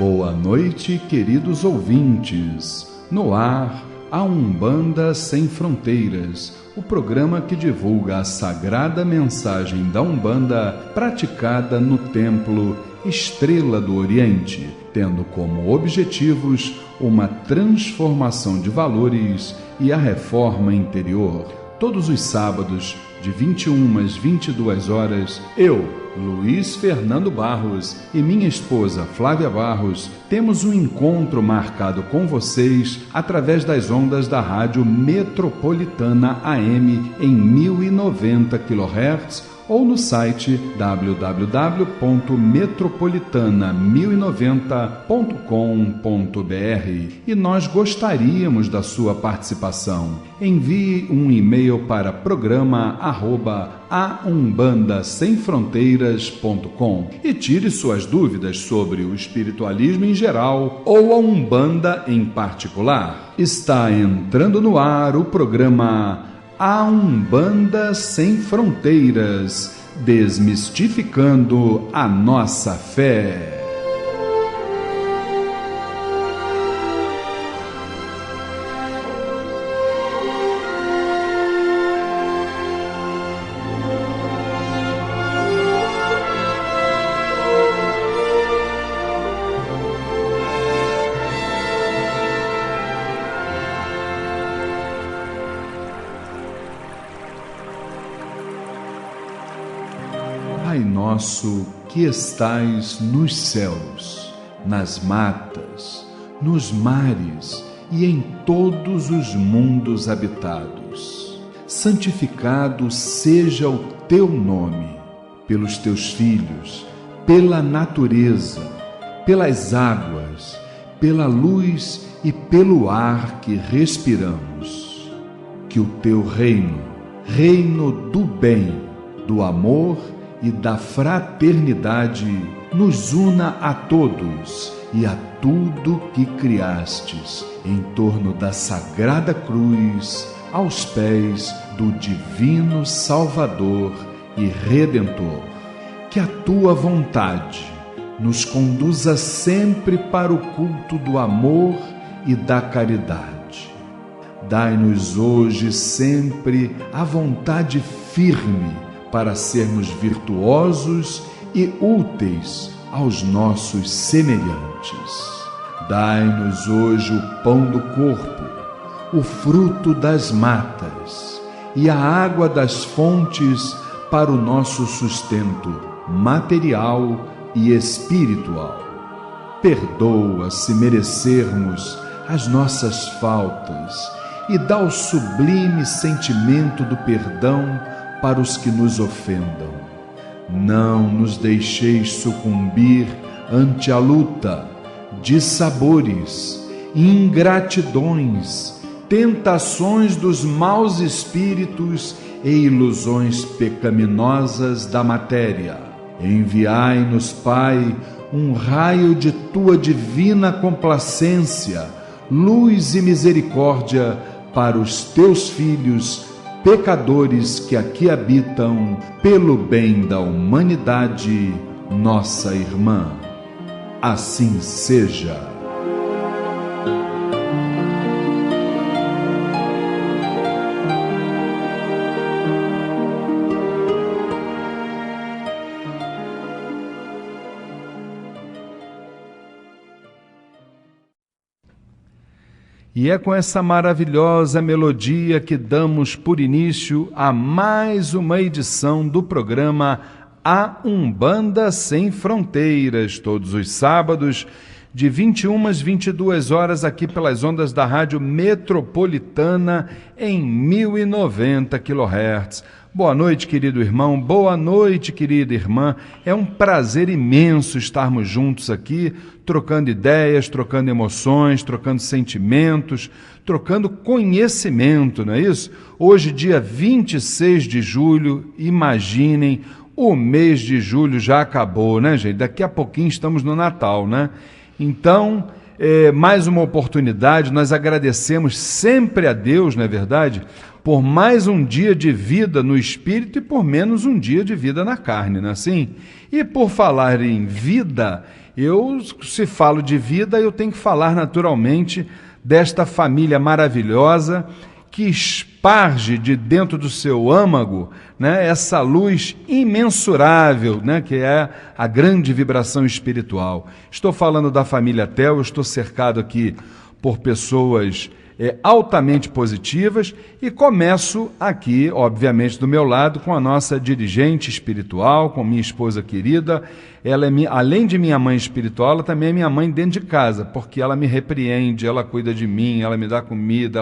Boa noite, queridos ouvintes. No ar, a Umbanda Sem Fronteiras, o programa que divulga a sagrada mensagem da Umbanda praticada no Templo Estrela do Oriente, tendo como objetivos uma transformação de valores e a reforma interior. Todos os sábados, de 21 às 22 horas, eu, Luiz Fernando Barros, e minha esposa Flávia Barros, temos um encontro marcado com vocês através das ondas da Rádio Metropolitana AM em 1090 kHz ou no site www.metropolitana1090.com.br. E nós gostaríamos da sua participação. Envie um e-mail para programa@aumbandasemfronteiras.com e tire suas dúvidas sobre o espiritualismo em geral ou a Umbanda em particular. Está entrando no ar o programa A Umbanda Sem Fronteiras, desmistificando a nossa fé. Pai nosso que estais nos céus, nas matas, nos mares e em todos os mundos habitados, santificado seja o teu nome, pelos teus filhos, pela natureza, pelas águas, pela luz e pelo ar que respiramos. Que o teu reino, reino do bem, do amor e da fraternidade, nos una a todos e a tudo que criastes em torno da Sagrada Cruz, aos pés do Divino Salvador e Redentor. Que a tua vontade nos conduza sempre para o culto do amor e da caridade. Dai-nos hoje sempre a vontade firme para sermos virtuosos e úteis aos nossos semelhantes. Dai-nos hoje o pão do corpo, o fruto das matas e a água das fontes para o nosso sustento material e espiritual. Perdoa se merecermos as nossas faltas e dá o sublime sentimento do perdão para os que nos ofendam. Não nos deixeis sucumbir ante a luta, dissabores, ingratidões, tentações dos maus espíritos e ilusões pecaminosas da matéria. Enviai-nos, Pai, um raio de tua divina complacência, luz e misericórdia para os teus filhos pecadores que aqui habitam, pelo bem da humanidade, nossa irmã. Assim seja. E é com essa maravilhosa melodia que damos por início a mais uma edição do programa A Umbanda Sem Fronteiras, todos os sábados, de 21 às 22 horas, aqui pelas ondas da Rádio Metropolitana, em 1090 kHz. Boa noite, querido irmão, boa noite, querida irmã. É um prazer imenso estarmos juntos aqui, trocando ideias, trocando emoções, trocando sentimentos, trocando conhecimento, não é isso? Hoje, dia 26 de julho, imaginem, o mês de julho já acabou, né, gente? Daqui a pouquinho estamos no Natal, né? Então, mais uma oportunidade, nós agradecemos sempre a Deus, não é verdade? Por mais um dia de vida no espírito e por menos um dia de vida na carne, não é assim? E por falar em vida, Se falo de vida, eu tenho que falar naturalmente desta família maravilhosa que esparge de dentro do seu âmago, né, essa luz imensurável, né, que é a grande vibração espiritual. Estou falando da família Tel, eu estou cercado aqui por pessoas altamente positivas e começo aqui, obviamente, do meu lado, com a nossa dirigente espiritual, com minha esposa querida. Ela além de minha mãe espiritual, ela também é minha mãe dentro de casa, porque ela me repreende, ela cuida de mim, ela me dá comida,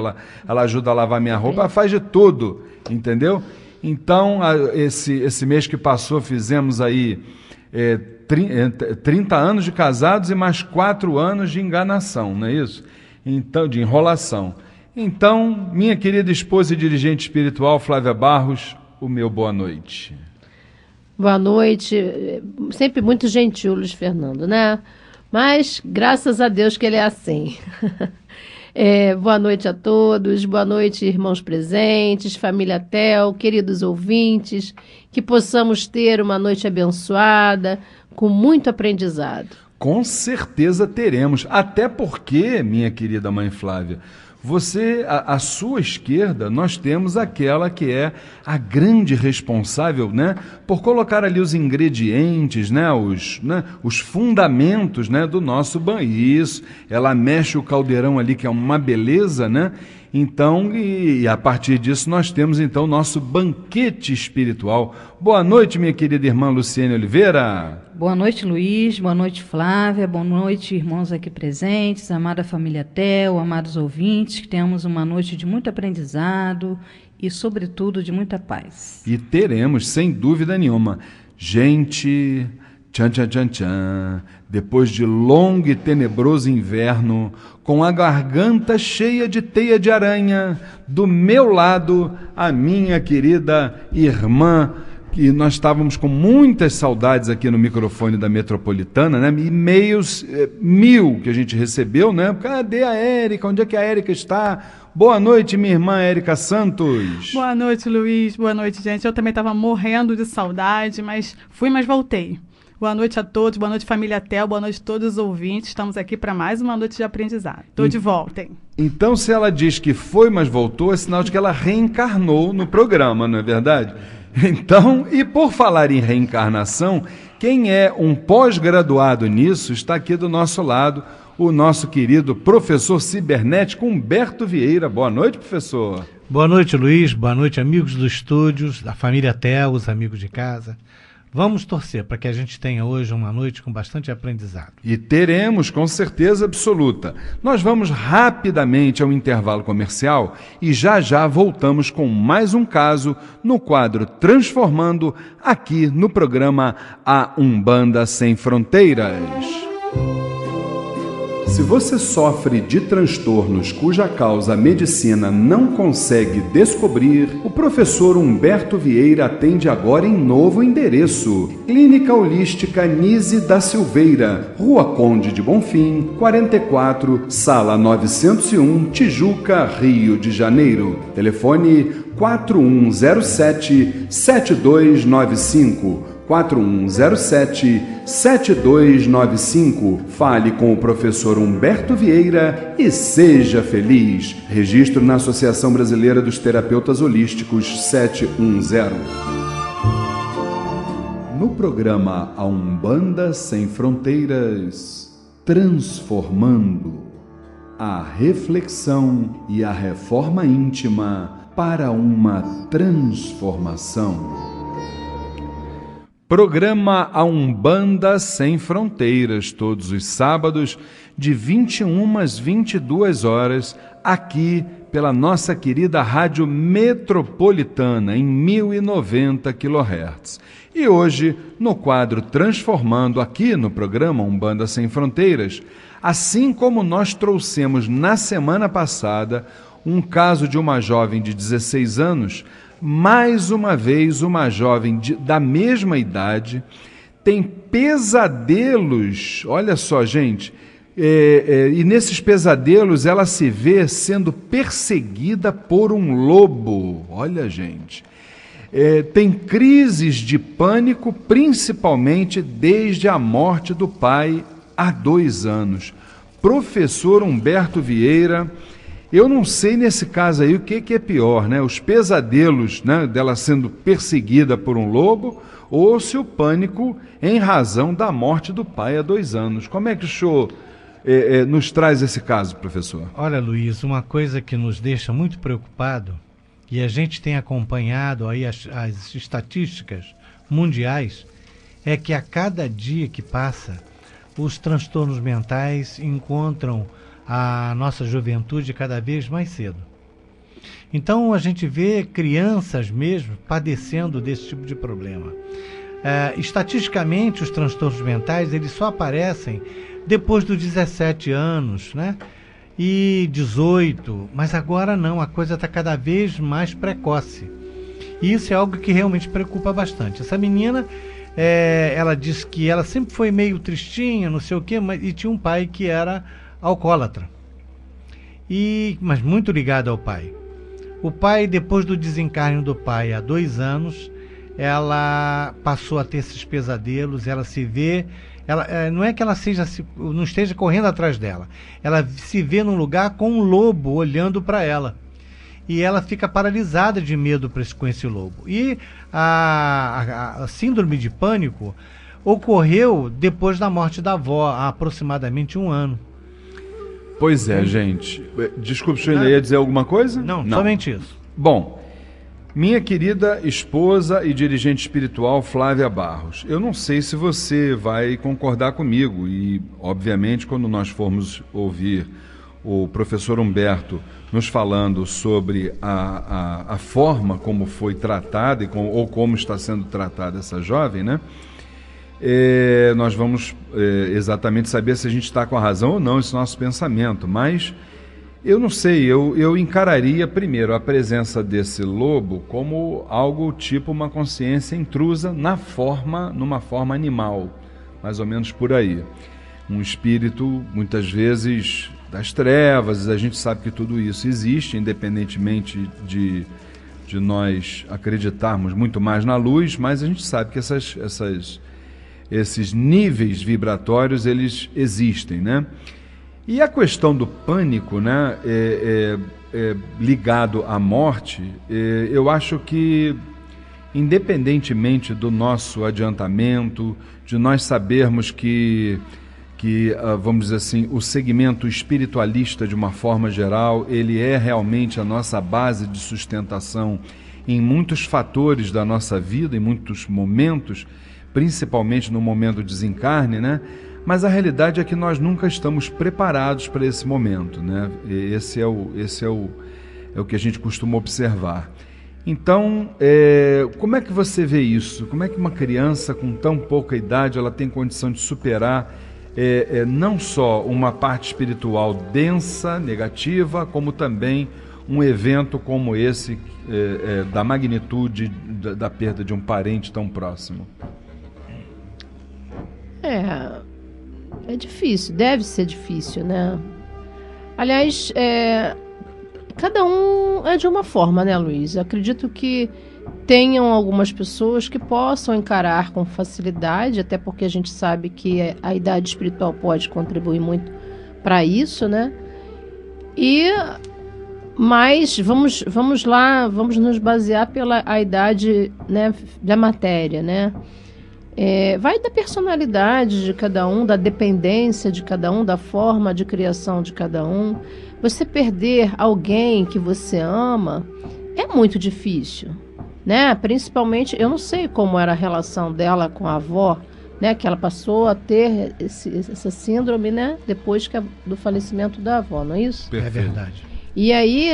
ela ajuda a lavar minha roupa, ela faz de tudo, entendeu? Então, esse mês que passou, fizemos aí 30 anos de casados e mais 4 anos de enganação, não é isso? Então, de enrolação. Então, minha querida esposa e dirigente espiritual, Flávia Barros, o meu boa noite. Boa noite. Sempre muito gentil, Luiz Fernando, né? Mas, graças a Deus que ele é assim. Boa noite a todos, boa noite, irmãos presentes, família Tel, queridos ouvintes, que possamos ter uma noite abençoada, com muito aprendizado. Com certeza teremos, até porque, minha querida mãe Flávia, você, à sua esquerda, nós temos aquela que é a grande responsável, né, por colocar ali os ingredientes, né, os fundamentos, né, do nosso banho. Isso, ela mexe o caldeirão ali, que é uma beleza, né? Então, e a partir disso nós temos então nosso banquete espiritual. Boa noite, minha querida irmã Luciene Oliveira. Boa noite, Luiz. Boa noite, Flávia. Boa noite, irmãos aqui presentes, amada família Tel, amados ouvintes, que tenhamos uma noite de muito aprendizado e, sobretudo, de muita paz. E teremos, sem dúvida nenhuma. Gente, tchan, tchan, tchan, tchan, depois de longo e tenebroso inverno, com a garganta cheia de teia de aranha, do meu lado, a minha querida irmã, que nós estávamos com muitas saudades aqui no microfone da Metropolitana, né? E-mails 1000 que a gente recebeu, né? Cadê a Érica? Onde é que a Érica está? Boa noite, minha irmã Érica Santos. Boa noite, Luiz. Boa noite, gente. Eu também estava morrendo de saudade, mas voltei. Boa noite a todos, boa noite, família Tel, boa noite a todos os ouvintes. Estamos aqui para mais uma noite de aprendizado. Estou de volta, hein? Então, se ela diz que foi, mas voltou, é sinal de que ela reencarnou no programa, não é verdade? Então, e por falar em reencarnação, quem é um pós-graduado nisso está aqui do nosso lado, o nosso querido professor cibernético Humberto Vieira. Boa noite, professor. Boa noite, Luiz. Boa noite, amigos dos estúdios, da família Tel, os amigos de casa. Vamos torcer para que a gente tenha hoje uma noite com bastante aprendizado. E teremos, com certeza absoluta. Nós vamos rapidamente ao intervalo comercial e já já voltamos com mais um caso no quadro Transformando, aqui no programa A Umbanda Sem Fronteiras. Se você sofre de transtornos cuja causa a medicina não consegue descobrir, o professor Humberto Vieira atende agora em novo endereço. Clínica Holística Nise da Silveira, Rua Conde de Bonfim, 44, Sala 901, Tijuca, Rio de Janeiro. Telefone 4107-7295. 4107-7295. Fale com o professor Humberto Vieira e seja feliz. Registro na Associação Brasileira dos Terapeutas Holísticos 710. No programa A Umbanda Sem Fronteiras, transformando a reflexão e a reforma íntima para uma transformação. Programa A Umbanda Sem Fronteiras, todos os sábados, de 21 às 22 horas, aqui pela nossa querida Rádio Metropolitana, em 1090 kHz. E hoje, no quadro Transformando, aqui no programa Umbanda Sem Fronteiras, assim como nós trouxemos na semana passada um caso de uma jovem de 16 anos, mais uma vez, uma jovem da mesma idade tem pesadelos, olha só, gente, e nesses pesadelos ela se vê sendo perseguida por um lobo, olha, gente. Tem crises de pânico, principalmente desde a morte do pai há 2 anos. Professor Humberto Vieira, eu não sei nesse caso aí o que é pior, né? Os pesadelos, né, dela sendo perseguida por um lobo, ou se o pânico em razão da morte do pai há 2 anos. Como é que o senhor nos traz esse caso, professor? Olha, Luiz, uma coisa que nos deixa muito preocupado, e a gente tem acompanhado aí as estatísticas mundiais, é que a cada dia que passa, os transtornos mentais encontram a nossa juventude cada vez mais cedo. Então a gente vê crianças mesmo padecendo desse tipo de problema. Estatisticamente, os transtornos mentais eles só aparecem depois dos 17 anos, né? E 18, mas agora não, a coisa está cada vez mais precoce. E isso é algo que realmente preocupa bastante. Essa menina, ela disse que ela sempre foi meio tristinha, não sei o quê, e tinha um pai que era alcoólatra. Mas muito ligado ao pai. O pai, depois do desencarne do pai há 2 anos, ela passou a ter esses pesadelos, ela se vê... não é que ela não esteja correndo atrás dela, ela se vê num lugar com um lobo olhando para ela e ela fica paralisada de medo com esse lobo. E a síndrome de pânico ocorreu depois da morte da avó, há aproximadamente 1 ano. Pois é, gente. Desculpe, o senhor ainda ia dizer alguma coisa? Não, somente isso. Bom, minha querida esposa e dirigente espiritual Flávia Barros, eu não sei se você vai concordar comigo e, obviamente, quando nós formos ouvir o professor Humberto nos falando sobre a forma como foi tratada ou como está sendo tratada essa jovem, né? Nós vamos exatamente saber se a gente está com a razão ou não, esse nosso pensamento, mas... eu não sei, eu encararia primeiro a presença desse lobo como algo tipo uma consciência intrusa numa forma animal, mais ou menos por aí. Um espírito, muitas vezes, das trevas, a gente sabe que tudo isso existe, independentemente de nós acreditarmos muito mais na luz, mas a gente sabe que esses níveis vibratórios, eles existem, né? E a questão do pânico, né, ligado à morte, eu acho que, independentemente do nosso adiantamento, de nós sabermos que vamos dizer assim, o segmento espiritualista, de uma forma geral, ele é realmente a nossa base de sustentação em muitos fatores da nossa vida, em muitos momentos, principalmente no momento do desencarne, né? Mas a realidade é que nós nunca estamos preparados para esse momento, né? Esse é o que a gente costuma observar. Então, como é que você vê isso? Como é que uma criança com tão pouca idade ela tem condição de superar não só uma parte espiritual densa, negativa, como também um evento como esse, da magnitude da perda de um parente tão próximo? É difícil, deve ser difícil, né? Aliás, cada um é de uma forma, né, Luiz? Eu acredito que tenham algumas pessoas que possam encarar com facilidade, até porque a gente sabe que a idade espiritual pode contribuir muito para isso, né? Mas vamos lá, vamos nos basear pela a idade, né, da matéria, né? Vai da personalidade de cada um, da dependência de cada um, da forma de criação de cada um. Você perder alguém que você ama é muito difícil, né? Principalmente, eu não sei como era a relação dela com a avó, né? Que ela passou a ter essa síndrome, né? Depois do falecimento da avó, não é isso? Perfeito. É verdade. E aí,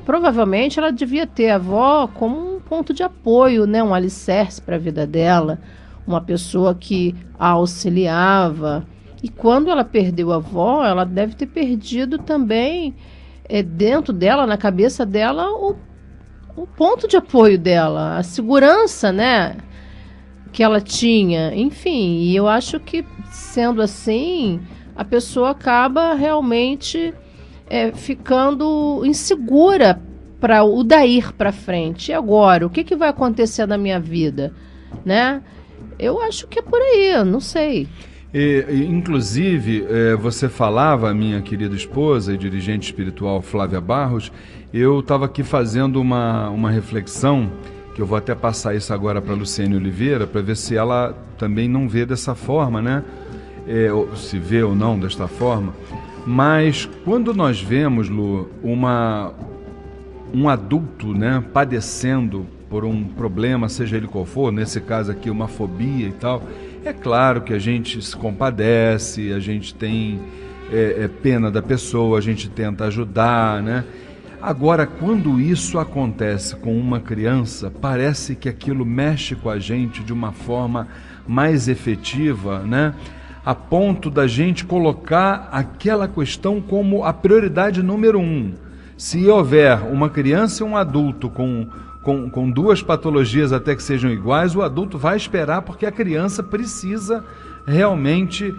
provavelmente ela devia ter a avó como um ponto de apoio, né? Um alicerce para a vida dela, uma pessoa que a auxiliava. E quando ela perdeu a avó, ela deve ter perdido também, dentro dela, na cabeça dela, o ponto de apoio dela, a segurança, né, que ela tinha. Enfim, e eu acho que, sendo assim, a pessoa acaba realmente ficando insegura para o daí para frente. E agora, o que vai acontecer na minha vida, né? Eu acho que é por aí, eu não sei. Inclusive, você falava, minha querida esposa e dirigente espiritual Flávia Barros, eu estava aqui fazendo uma reflexão, que eu vou até passar isso agora para a Luciene Oliveira, para ver se ela também não vê dessa forma, né? Se vê ou não desta forma. Mas quando nós vemos, Lu, um adulto, né, padecendo por um problema, seja ele qual for, nesse caso aqui uma fobia e tal, é claro que a gente se compadece, a gente tem pena da pessoa, a gente tenta ajudar, né? Agora, quando isso acontece com uma criança, parece que aquilo mexe com a gente de uma forma mais efetiva, né? A ponto da gente colocar aquela questão como a prioridade número 1. Se houver uma criança e um adulto com duas patologias até que sejam iguais, o adulto vai esperar, porque a criança precisa realmente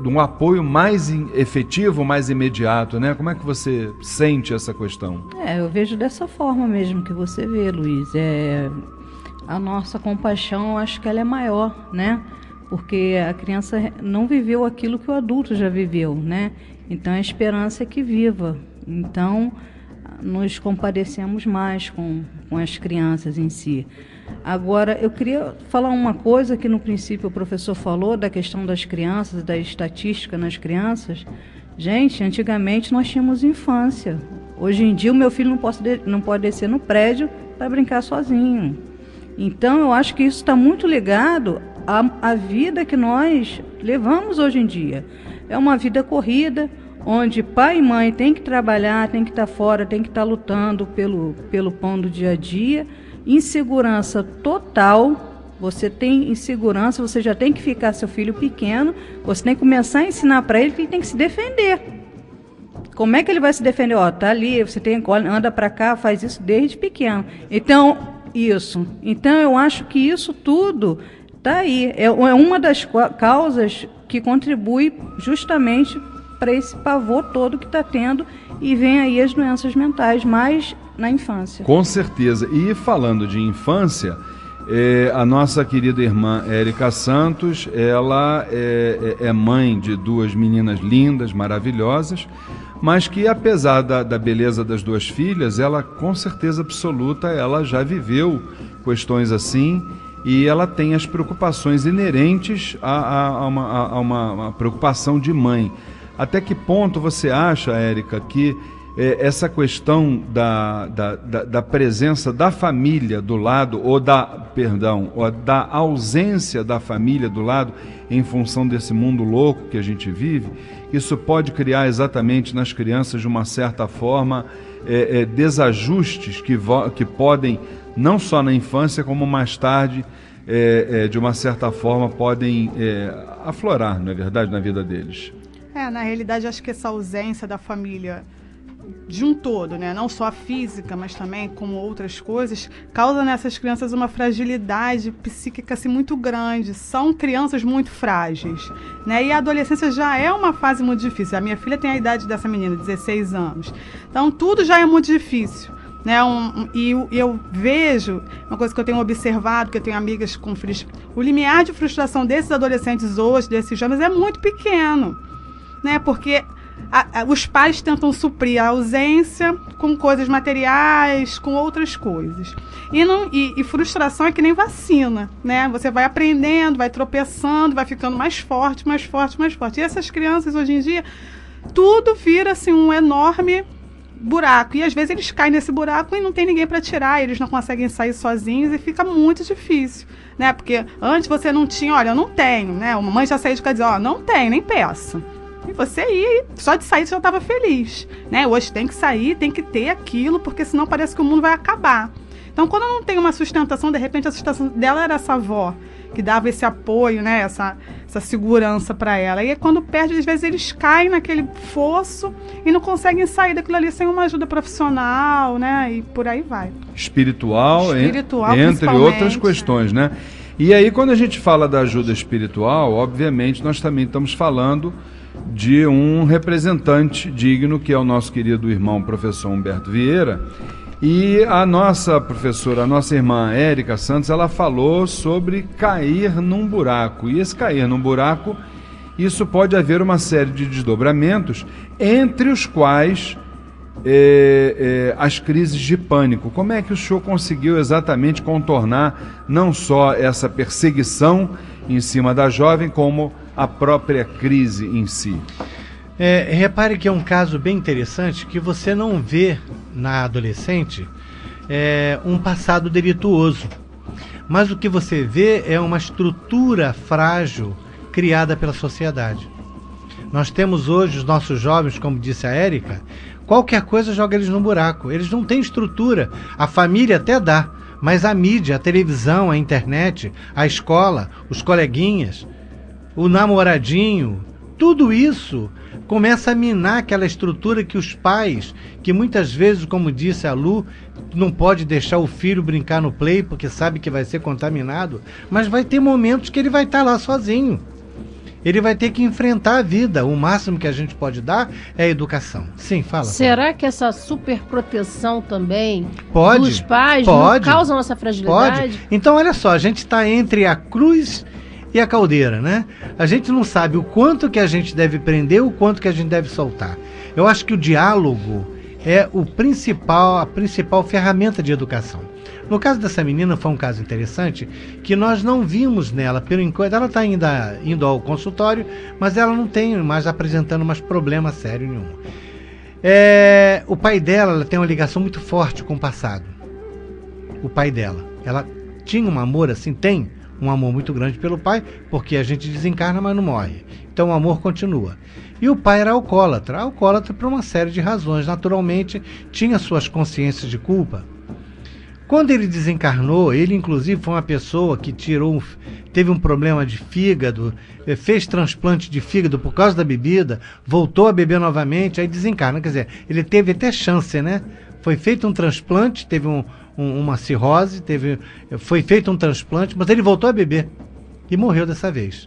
de um apoio mais efetivo, mais imediato, né? Como é que você sente essa questão? Eu vejo dessa forma mesmo que você vê, Luiz. A nossa compaixão, eu acho que ela é maior, né? Porque a criança não viveu aquilo que o adulto já viveu, né? Então a esperança é que viva. Então nos compadecemos mais com as crianças em si. Agora, eu queria falar uma coisa que no princípio o professor falou da questão das crianças, da estatística nas crianças. Gente, antigamente nós tínhamos infância. Hoje em dia o meu filho não pode descer no prédio para brincar sozinho. Então eu acho que isso está muito ligado à vida que nós levamos hoje em dia. É uma vida corrida, onde pai e mãe têm que trabalhar, têm que estar fora, têm que estar lutando pelo pão do dia a dia. Insegurança total, você tem insegurança, você já tem que ficar seu filho pequeno, você tem que começar a ensinar para ele que ele tem que se defender. Como é que ele vai se defender? Tá ali, você anda para cá, faz isso desde pequeno. Então eu acho que isso tudo está aí. É uma das causas que contribui justamente para esse pavor todo que está tendo, e vem aí as doenças mentais, mais na infância. Com certeza. E falando de infância, a nossa querida irmã Érica Santos, ela é mãe de duas meninas lindas, maravilhosas, mas que apesar da beleza das duas filhas, ela com certeza absoluta, ela já viveu questões assim, e ela tem as preocupações inerentes a uma preocupação de mãe. Até que ponto você acha, Érica, que essa questão da presença da família do lado, ou da ausência da família do lado, em função desse mundo louco que a gente vive, isso pode criar exatamente nas crianças, de uma certa forma, desajustes que podem, não só na infância, como mais tarde, de uma certa forma, podem aflorar, não é verdade, na vida deles? Na realidade, acho que essa ausência da família de um todo, né? Não só a física, mas também como outras coisas, causa nessas crianças uma fragilidade psíquica assim, muito grande. São crianças muito frágeis, né? E a adolescência já é uma fase muito difícil. A minha filha tem a idade dessa menina, 16 anos. Então, tudo já é muito difícil, né? E eu vejo, uma coisa que eu tenho observado, que eu tenho amigas com filhos, o limiar de frustração desses adolescentes hoje, desses jovens, é muito pequeno, né? Porque os pais tentam suprir a ausência com coisas materiais, com outras coisas. E frustração é que nem vacina, né? Você vai aprendendo, vai tropeçando, vai ficando mais forte, mais forte, mais forte. E essas crianças, hoje em dia, tudo vira assim, um enorme buraco. E às vezes eles caem nesse buraco e não tem ninguém para tirar, eles não conseguem sair sozinhos e fica muito difícil, né? Porque antes você não tinha, olha, eu não tenho, né? Uma mãe já saiu de casa e dizia, ó, não tem, nem peça. E você ia, só de sair você já estava feliz, né? Hoje tem que sair, tem que ter aquilo, porque senão parece que o mundo vai acabar. Então, quando não tem uma sustentação, de repente a sustentação dela era essa avó, que dava esse apoio, né? Essa segurança para ela. E quando perde, às vezes eles caem naquele fosso e não conseguem sair daquilo ali sem uma ajuda profissional, né? E por aí vai. Espiritual entre outras questões, né? E aí, quando a gente fala da ajuda espiritual, obviamente, nós também estamos falando de um representante digno, que é o nosso querido irmão professor Humberto Vieira, E a nossa professora, a nossa irmã Érica Santos, ela falou sobre cair num buraco. E esse cair num buraco, isso pode haver uma série de desdobramentos, entre os quais as crises de pânico. Como é que o senhor conseguiu exatamente contornar não só essa perseguição em cima da jovem, como a própria crise em si? Repare que é um caso bem interessante, que você não vê na adolescente um passado delituoso, mas o que você vê é uma estrutura frágil criada pela sociedade. Nós temos hoje os nossos jovens, como disse a Érica, qualquer coisa joga eles no buraco. Eles não têm estrutura. A família até dá, mas a mídia, a televisão, a internet, a escola, os coleguinhas, o namoradinho, tudo isso começa a minar aquela estrutura que os pais, que muitas vezes, como disse a Lu, não pode deixar o filho brincar no play porque sabe que vai ser contaminado, mas vai ter momentos que ele vai estar lá sozinho. Ele vai ter que enfrentar a vida. O máximo que a gente pode dar é a educação. Sim, fala. Será que essa superproteção também pode, dos pais pode, não causam essa fragilidade? Pode. Então, olha só, a gente está entre a cruz e a caldeira, né? A gente não sabe o quanto que a gente deve prender, o quanto que a gente deve soltar. Eu acho que o diálogo é a principal ferramenta de educação. No caso dessa menina, foi um caso interessante, que nós não vimos nela, pelo enquanto, ela está ainda indo ao consultório, mas ela não tem mais apresentando mais problema sério nenhum. O pai dela, ela tem uma ligação muito forte com o passado. O pai dela, ela tinha um amor assim, tem um amor muito grande pelo pai, porque a gente desencarna, mas não morre. Então o amor continua. E o pai era alcoólatra por uma série de razões. Naturalmente, tinha suas consciências de culpa. Quando ele desencarnou, ele inclusive foi uma pessoa que teve um problema de fígado, fez transplante de fígado por causa da bebida, voltou a beber novamente, aí desencarna. Quer dizer, ele teve até chance, né? Foi feito um transplante, teve uma cirrose, foi feito um transplante, mas ele voltou a beber e morreu dessa vez.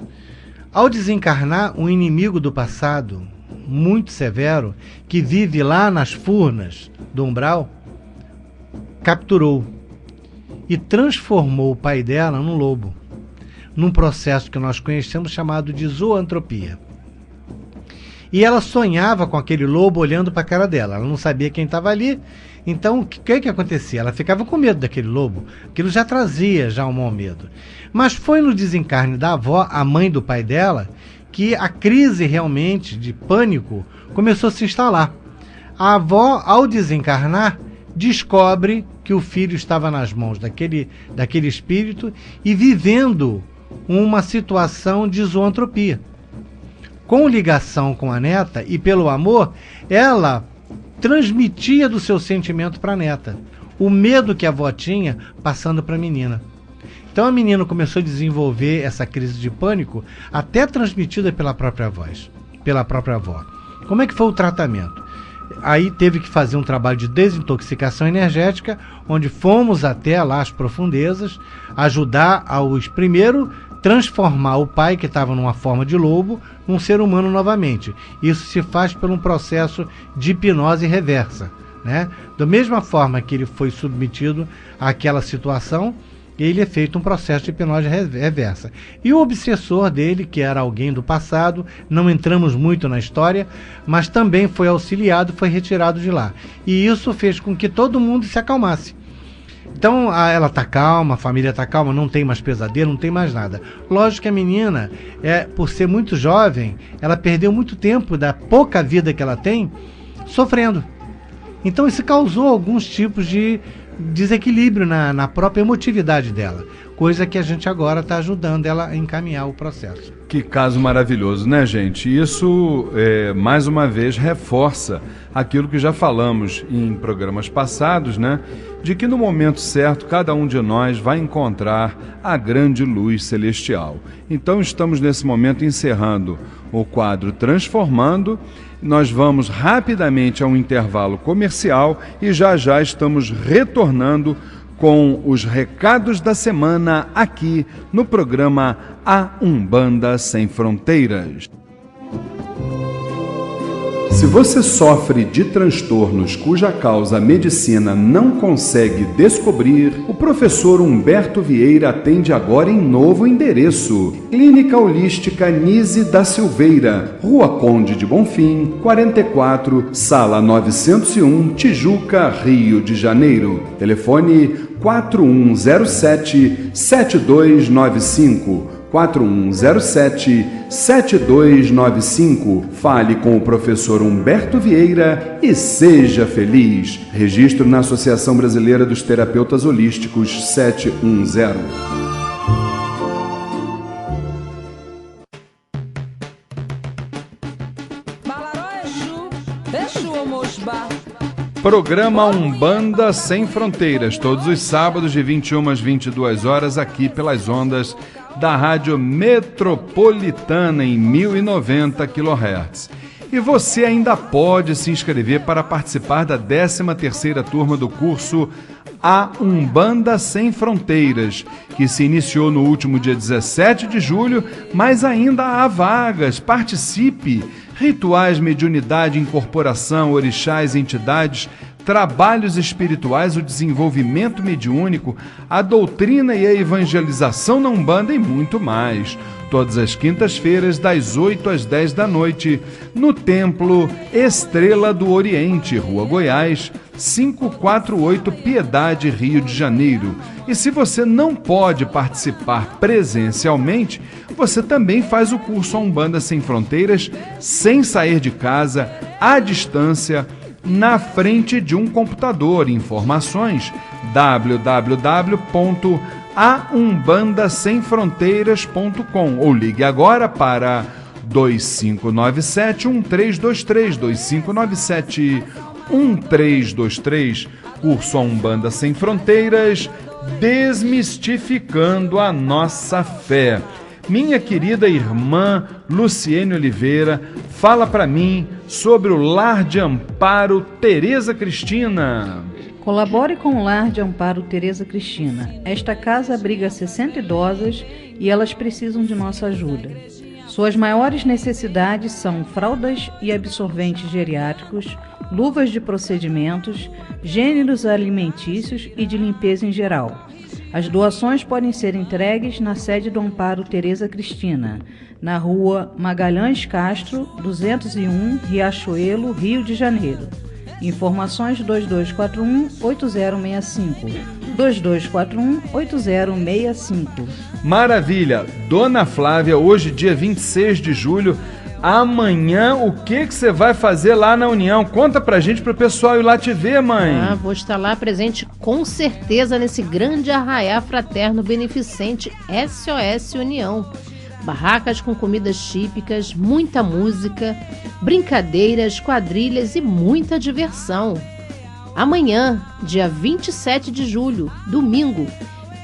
Ao desencarnar, um inimigo do passado, muito severo, que vive lá nas furnas do umbral, capturou e transformou o pai dela num lobo, num processo que nós conhecemos chamado de zoantropia. E ela sonhava com aquele lobo olhando para a cara dela, ela não sabia quem estava ali. Então, o que acontecia? Ela ficava com medo daquele lobo, aquilo já trazia um mau medo. Mas foi no desencarne da avó, a mãe do pai dela, que a crise realmente de pânico começou a se instalar. A avó, ao desencarnar, descobre que o filho estava nas mãos daquele espírito e vivendo uma situação de zoantropia. Com ligação com a neta e pelo amor, ela transmitia do seu sentimento para a neta. O medo que a avó tinha passando para a menina. Então a menina começou a desenvolver essa crise de pânico, até transmitida pela própria avó. Como é que foi o tratamento? Aí teve que fazer um trabalho de desintoxicação energética, onde fomos até lá as profundezas, ajudar primeiro transformar o pai, que estava numa forma de lobo, num ser humano novamente. Isso se faz por um processo de hipnose reversa, né? Da mesma forma que ele foi submetido àquela situação, ele é feito um processo de hipnose reversa. E o obsessor dele, que era alguém do passado, não entramos muito na história, mas também foi auxiliado, foi retirado de lá. E isso fez com que todo mundo se acalmasse. Então ela está calma, a família está calma, não tem mais pesadelo, não tem mais nada. Lógico que a menina, por ser muito jovem, ela perdeu muito tempo da pouca vida que ela tem sofrendo. Então isso causou alguns tipos de desequilíbrio na própria emotividade dela, coisa que a gente agora está ajudando ela a encaminhar o processo. Que caso maravilhoso, né, gente? Isso, mais uma vez, reforça aquilo que já falamos em programas passados, né? De que no momento certo, cada um de nós vai encontrar a grande luz celestial. Então, estamos nesse momento encerrando o quadro Transformando. Nós vamos rapidamente a um intervalo comercial e já estamos retornando com os recados da semana aqui no programa A Umbanda Sem Fronteiras. Se você sofre de transtornos cuja causa a medicina não consegue descobrir, o professor Humberto Vieira atende agora em novo endereço. Clínica Holística Nise da Silveira, Rua Conde de Bonfim, 44, Sala 901, Tijuca, Rio de Janeiro. Telefone 4107-7295. 4107-7295. Fale com o professor Humberto Vieira e seja feliz. Registro na Associação Brasileira dos Terapeutas Holísticos 710. Programa Umbanda Sem Fronteiras, todos os sábados de 21 às 22 horas, aqui pelas ondas da Rádio Metropolitana em 1090 kHz. E você ainda pode se inscrever para participar da 13ª turma do curso A Umbanda Sem Fronteiras, que se iniciou no último dia 17 de julho, mas ainda há vagas. Participe! Rituais, mediunidade, incorporação, orixás, entidades, trabalhos espirituais, o desenvolvimento mediúnico, a doutrina e a evangelização na Umbanda e muito mais. Todas as quintas-feiras, das 8 às 10 da noite, no Templo Estrela do Oriente, Rua Goiás, 548, Piedade, Rio de Janeiro. E se você não pode participar presencialmente, você também faz o curso Umbanda Sem Fronteiras, sem sair de casa, à distância, na frente de um computador. Informações www.aumbandasemfronteiras.com ou ligue agora para 2597-1323, 2597-1323. Curso A Umbanda Sem Fronteiras, desmistificando a nossa fé. Minha querida irmã Luciene Oliveira, fala para mim sobre o Lar de Amparo Tereza Cristina. Colabore com o Lar de Amparo Tereza Cristina. Esta casa abriga 60 idosas e elas precisam de nossa ajuda. Suas maiores necessidades são fraldas e absorventes geriátricos, luvas de procedimentos, gêneros alimentícios e de limpeza em geral. As doações podem ser entregues na sede do Amparo Tereza Cristina, na rua Magalhães Castro, 201, Riachuelo, Rio de Janeiro. Informações 2241-8065. 2241-8065. Maravilha! Dona Flávia, hoje dia 26 de julho, amanhã o que você vai fazer lá na União? Conta pra gente, pro pessoal ir lá te ver, mãe. Vou estar lá presente com certeza nesse grande arraiá fraterno beneficente SOS União. Barracas com comidas típicas, muita música, brincadeiras, quadrilhas e muita diversão. Amanhã, dia 27 de julho, domingo,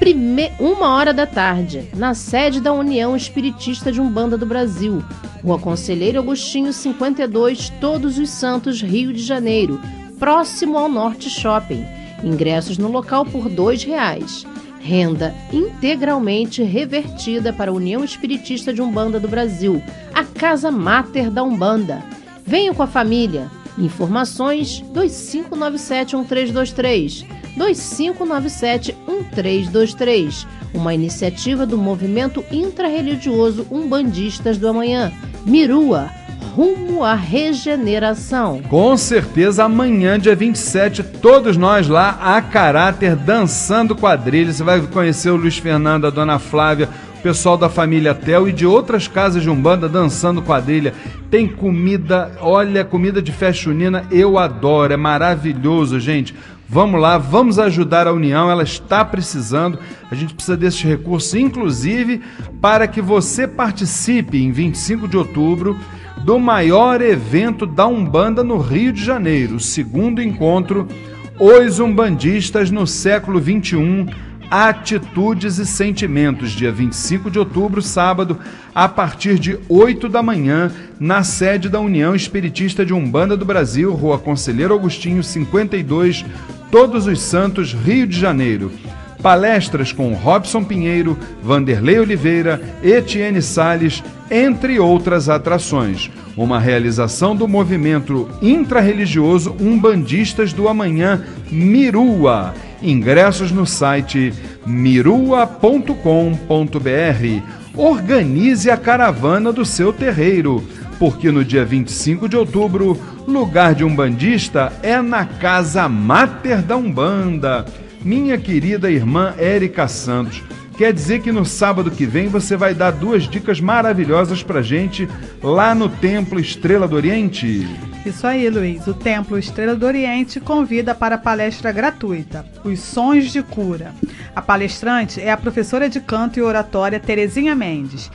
1h da tarde, na sede da União Espiritista de Umbanda do Brasil, Rua Conselheiro Agostinho 52, Todos os Santos, Rio de Janeiro, próximo ao Norte Shopping. Ingressos no local por R$2. Renda integralmente revertida para a União Espiritista de Umbanda do Brasil, a Casa Máter da Umbanda. Venham com a família. Informações 2597-1323. 2597-1323. Uma iniciativa do Movimento Intrarreligioso Umbandistas do Amanhã. Mirua, rumo à regeneração. Com certeza, amanhã, dia 27, todos nós lá, a caráter, dançando quadrilha. Você vai conhecer o Luiz Fernando, a Dona Flávia, o pessoal da família Tel e de outras casas de Umbanda dançando quadrilha. Tem comida, olha, comida de festa junina, eu adoro, é maravilhoso, gente. Vamos lá, vamos ajudar a União, ela está precisando, a gente precisa desses recursos, inclusive para que você participe em 25 de outubro do maior evento da Umbanda no Rio de Janeiro, o segundo encontro Os Umbandistas no Século XXI, Atitudes e Sentimentos, dia 25 de outubro, sábado, a partir de 8 da manhã, na sede da União Espiritista de Umbanda do Brasil, Rua Conselheiro Agostinho 52, Todos os Santos, Rio de Janeiro. palestras com Robson Pinheiro, Vanderlei Oliveira, Etienne Salles, entre outras atrações. Uma realização do movimento intrarreligioso Umbandistas do Amanhã, Mirua. Ingressos no site mirua.com.br. Organize a caravana do seu terreiro, porque no dia 25 de outubro, lugar de umbandista é na Casa Máter da Umbanda. Minha querida irmã Érica Santos, quer dizer que no sábado que vem você vai dar 2 dicas maravilhosas pra gente lá no Templo Estrela do Oriente? Isso aí, Luiz. O Templo Estrela do Oriente convida para a palestra gratuita, Os Sons de Cura. A palestrante é a professora de canto e oratória Terezinha Mendes,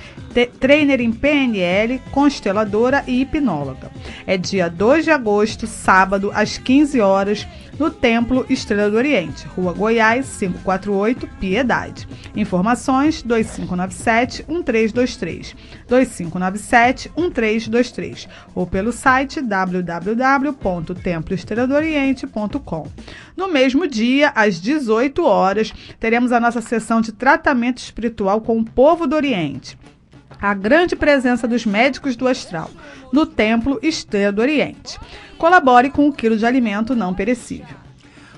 trainer em PNL, consteladora e hipnóloga. É dia 2 de agosto, sábado, às 15 horas, no Templo Estrela do Oriente, Rua Goiás, 548, Piedade. Informações 2597-1323, 2597-1323, ou pelo site www.temploestreladooriente.com. No mesmo dia, às 18 horas, teremos a nossa sessão de tratamento espiritual com o povo do Oriente. A grande presença dos médicos do astral, no Templo Estrela do Oriente. Colabore com 1 quilo de alimento não perecível.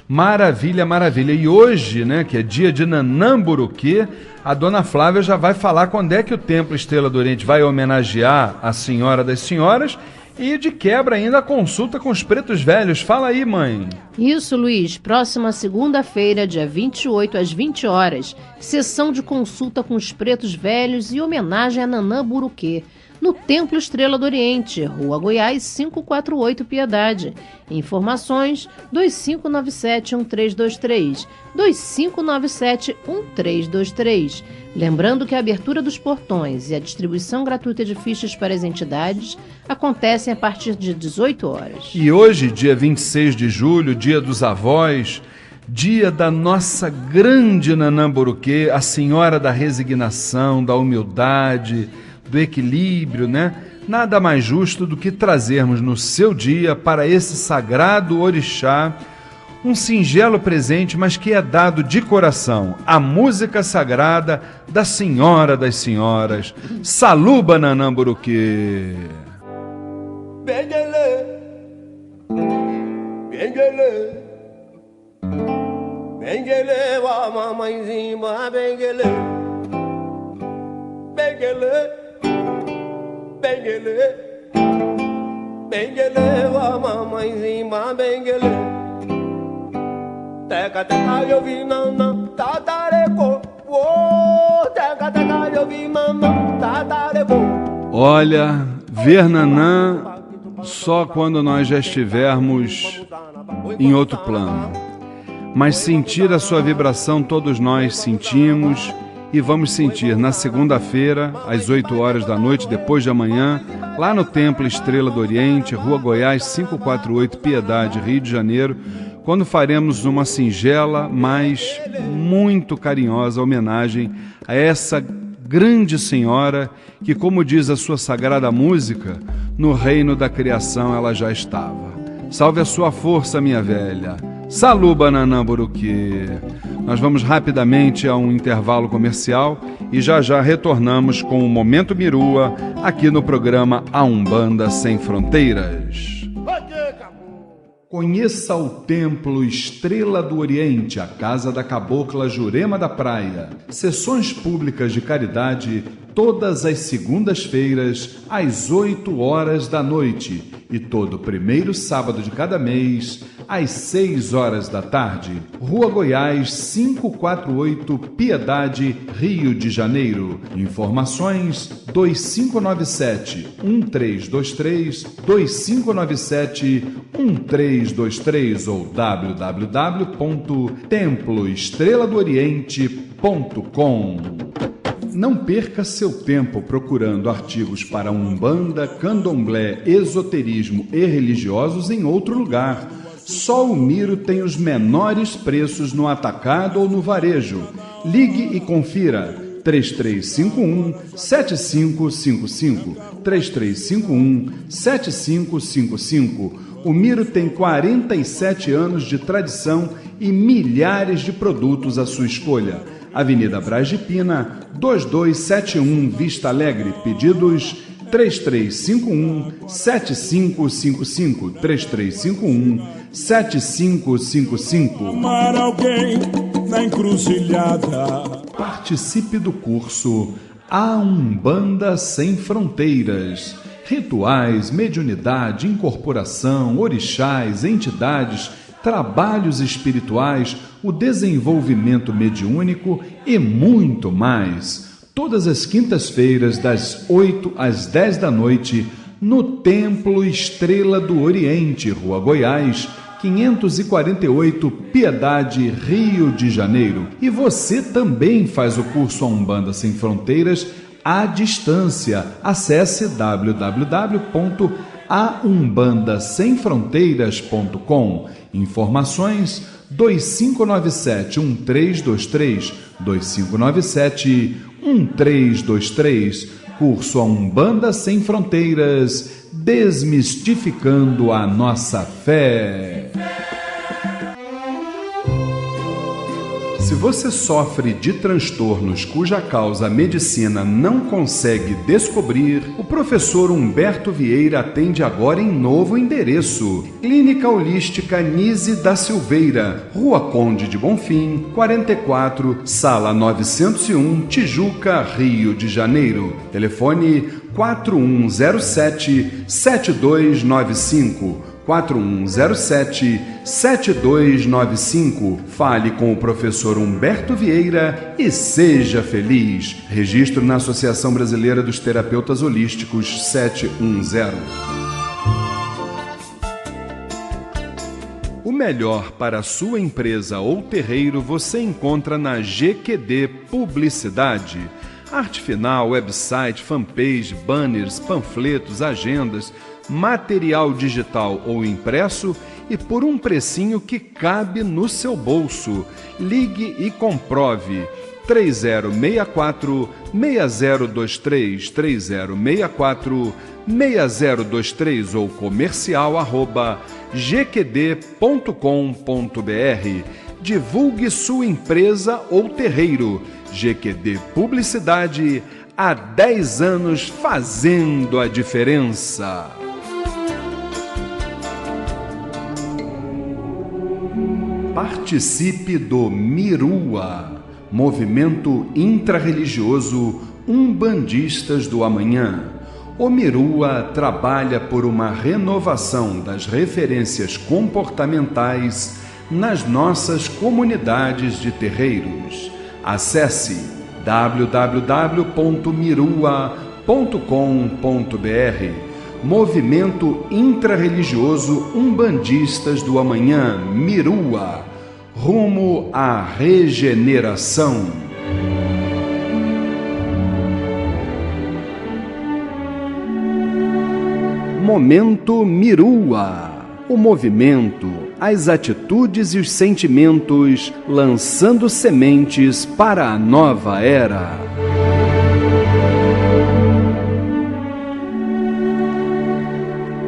Maravilha, maravilha. E hoje, né, que é dia de Nanamburuquê, a dona Flávia já vai falar quando é que o Templo Estrela do Oriente vai homenagear a Senhora das Senhoras e, de quebra, ainda a consulta com os pretos velhos. Fala aí, mãe. Isso, Luiz. Próxima segunda-feira, dia 28, às 20 horas, sessão de consulta com os pretos velhos e homenagem a Nanamburuquê, no Templo Estrela do Oriente, Rua Goiás, 548, Piedade. Informações 2597-1323, 2597-1323. Lembrando que a abertura dos portões e a distribuição gratuita de fichas para as entidades acontecem a partir de 18 horas. E hoje, dia 26 de julho, dia dos avós, dia da nossa grande Nanamburuquê, a Senhora da Resignação, da Humildade, do Equilíbrio, né? Nada mais justo do que trazermos no seu dia para esse sagrado orixá um singelo presente, mas que é dado de coração, a música sagrada da Senhora das Senhoras. Saluba Nanamburuquê. Bengele, bengele, bengele, wa mamãezinha, bengele, bengele. Bengele, bengele, wa mamãezinha, bengele. Teca, teca, eu vi nanã, tatareco. Teca, teca, eu vi nanã, tatareco. Olha, ver Nanã só quando nós já estivermos em outro plano. Mas sentir a sua vibração todos nós sentimos. E vamos sentir na segunda-feira, às 8 horas da noite, depois de amanhã, lá no Templo Estrela do Oriente, Rua Goiás, 548, Piedade, Rio de Janeiro, quando faremos uma singela, mas muito carinhosa homenagem a essa grande senhora que, como diz a sua sagrada música, no reino da criação ela já estava. Salve a sua força, minha velha. Saluba Nanamburuquê. Nós vamos rapidamente a um intervalo comercial e já já retornamos com o Momento Mirua aqui no programa A Umbanda Sem Fronteiras. Conheça o Templo Estrela do Oriente, a Casa da Cabocla Jurema da Praia. Sessões públicas de caridade todas as segundas-feiras às 8 horas da noite e todo primeiro sábado de cada mês às 6 horas da tarde. Rua Goiás, 548, Piedade, Rio de Janeiro. Informações 2597-1323, 2597-1323 ou www.temploestreladooriente.com. Não perca seu tempo procurando artigos para Umbanda, Candomblé, esoterismo e religiosos em outro lugar. Só o Miro tem os menores preços no atacado ou no varejo. Ligue e confira. 3351-7555. 3351-7555. O Miro tem 47 anos de tradição e milhares de produtos à sua escolha. Avenida Braz de Pina, 2271, Vista Alegre. Pedidos 3351-7555, 3351-7555. Amar alguém na encruzilhada. Participe do curso A Umbanda Sem Fronteiras. Rituais, mediunidade, incorporação, orixás, entidades, trabalhos espirituais, o desenvolvimento mediúnico e muito mais. Todas as quintas-feiras, das 8 às 10 da noite, no Templo Estrela do Oriente, Rua Goiás, 548, Piedade, Rio de Janeiro. E você também faz o curso A Umbanda Sem Fronteiras à distância. Acesse www.aumbandasemfronteiras.com. Informações 2597-1323, 2597-1323. Curso A Umbanda Sem Fronteiras, desmistificando a nossa fé. Se você sofre de transtornos cuja causa a medicina não consegue descobrir, o professor Humberto Vieira atende agora em novo endereço. Clínica Holística Nise da Silveira, Rua Conde de Bonfim, 44, Sala 901, Tijuca, Rio de Janeiro. Telefone 4107-7295. 4107-7295. Fale com o professor Humberto Vieira e seja feliz. Registro na Associação Brasileira dos Terapeutas Holísticos 710. O melhor para a sua empresa ou terreiro você encontra na GQD Publicidade. Arte final, website, fanpage, banners, panfletos, agendas, material digital ou impresso e por um precinho que cabe no seu bolso. Ligue e comprove. 3064-6023, 3064-6023 ou comercial@gqd.com.br. Divulgue sua empresa ou terreiro. GQD Publicidade, há 10 anos fazendo a diferença. Participe do Mirua, movimento intrarreligioso Umbandistas do Amanhã. O Mirua trabalha por uma renovação das referências comportamentais nas nossas comunidades de terreiros. Acesse www.mirua.com.br. Movimento Intrarreligioso Umbandistas do Amanhã, Mirua, rumo à regeneração. Momento Mirua. O movimento, as atitudes e os sentimentos lançando sementes para a nova era.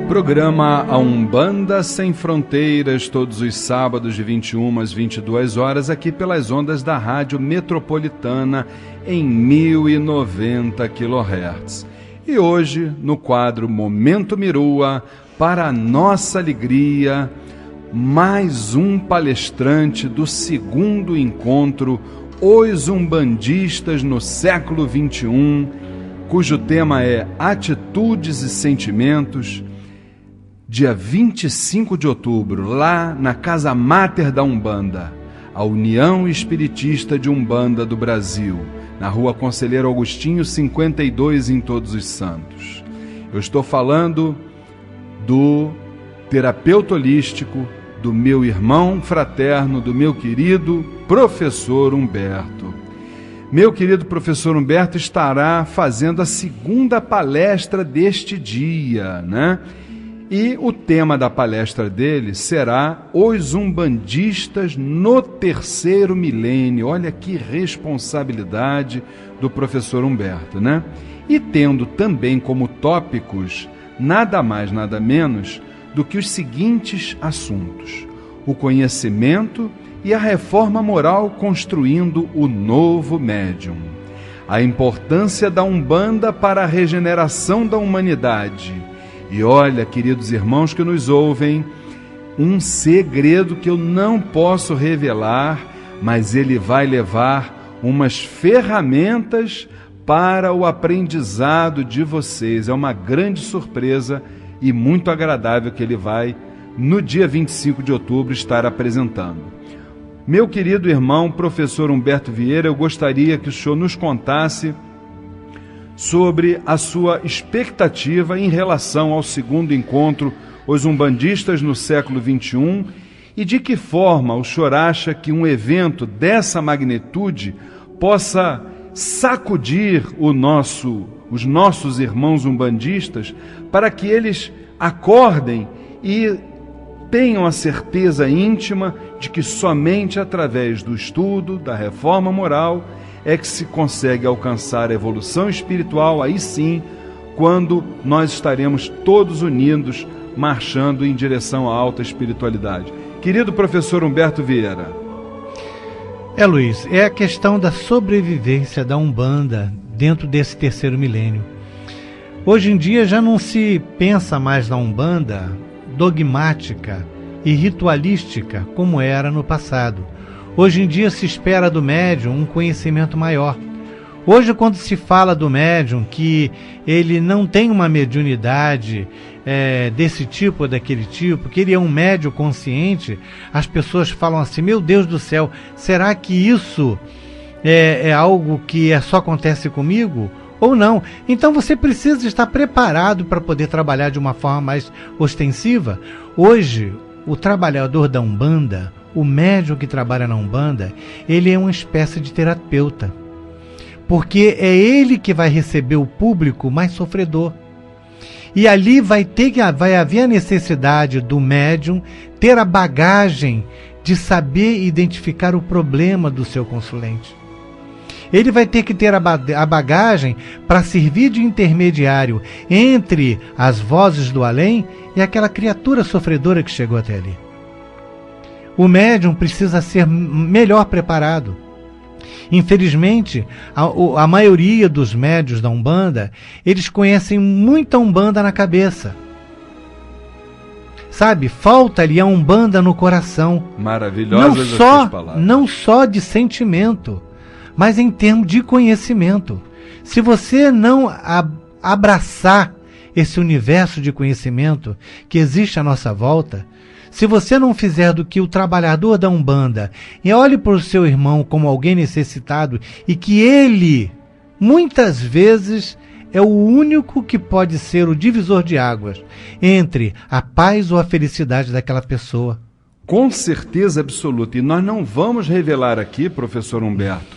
Programa A Umbanda Sem Fronteiras, todos os sábados de 21 às 22 horas, aqui pelas ondas da Rádio Metropolitana em 1090 kHz. E hoje, no quadro Momento Mirua, para a nossa alegria, mais um palestrante do segundo encontro Os Umbandistas no Século XXI, cujo tema é Atitudes e Sentimentos. Dia 25 de outubro, lá na Casa Máter da Umbanda, a União Espiritista de Umbanda do Brasil, na Rua Conselheiro Augustinho 52, em Todos os Santos. Eu estou falando do terapeuta holístico, do meu irmão fraterno, do meu querido professor Humberto. Meu querido professor Humberto estará fazendo a segunda palestra deste dia, né? E o tema da palestra dele será Os Umbandistas no Terceiro Milênio. Olha que responsabilidade do professor Humberto, né? E tendo também como tópicos nada mais, nada menos do que os seguintes assuntos: o conhecimento e a reforma moral construindo o novo médium. A importância da Umbanda para a regeneração da humanidade. E olha, queridos irmãos que nos ouvem, um segredo que eu não posso revelar, mas ele vai levar umas ferramentas para o aprendizado de vocês. É uma grande surpresa e muito agradável que ele vai, no dia 25 de outubro, estar apresentando. Meu querido irmão, professor Humberto Vieira, eu gostaria que o senhor nos contasse sobre a sua expectativa em relação ao segundo encontro Os Umbandistas no século XXI e de que forma o senhor acha que um evento dessa magnitude possa sacudir os nossos irmãos umbandistas para que eles acordem e tenham a certeza íntima de que somente através do estudo, da reforma moral, é que se consegue alcançar a evolução espiritual, aí sim, quando nós estaremos todos unidos, marchando em direção à alta espiritualidade. Querido professor Humberto Vieira. Luiz, é a questão da sobrevivência da Umbanda dentro desse terceiro milênio. Hoje em dia já não se pensa mais na Umbanda dogmática e ritualística como era no passado. Hoje em dia se espera do médium um conhecimento maior. Hoje, quando se fala do médium que ele não tem uma mediunidade desse tipo ou daquele tipo, que ele é um médium consciente, as pessoas falam assim: meu Deus do céu, será que isso é algo que só acontece comigo? Ou não? Então você precisa estar preparado para poder trabalhar de uma forma mais ostensiva. Hoje, o trabalhador da Umbanda, o médium que trabalha na Umbanda, ele é uma espécie de terapeuta. Porque é ele que vai receber o público mais sofredor. E ali vai haver a necessidade do médium ter a bagagem de saber identificar o problema do seu consulente. Ele vai ter que ter a bagagem para servir de intermediário entre as vozes do além e aquela criatura sofredora que chegou até ali. O médium precisa ser melhor preparado. Infelizmente, a maioria dos médiuns da Umbanda, eles conhecem muita Umbanda na cabeça. Sabe, falta-lhe a Umbanda no coração. Maravilhosas essas palavras. Não só de sentimento, mas em termos de conhecimento. Se você não abraçar esse universo de conhecimento que existe à nossa volta, se você não fizer do que o trabalhador da Umbanda e olhe para o seu irmão como alguém necessitado e que ele, muitas vezes, é o único que pode ser o divisor de águas entre a paz ou a felicidade daquela pessoa. Com certeza absoluta. E nós não vamos revelar aqui, professor Humberto,